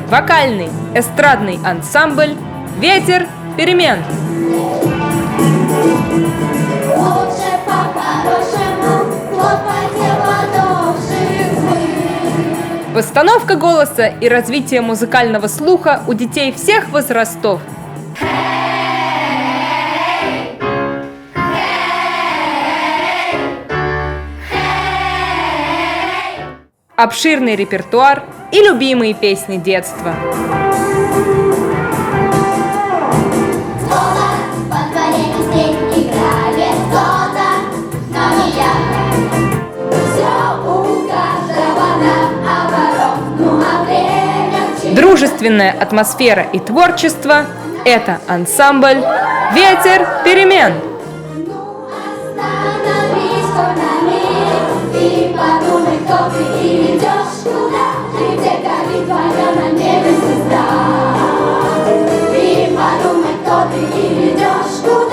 Вокальный эстрадный ансамбль «Ветер перемен». Лучше по-хорошему, хлопайте ладоши вы. Постановка голоса и развитие музыкального слуха у детей всех возрастов. Обширный репертуар и любимые песни детства. Кто-то во дворе везде играет, кто-то, но не я. Все у каждого наоборот, ну а время Дружественная атмосфера и творчество – это ансамбль «Ветер перемен». Ну остановись хоть на миг и подумай, кто ты и идешь куда, и где горит твоя на небе звезда. И подумай, кто ты и идешь куда.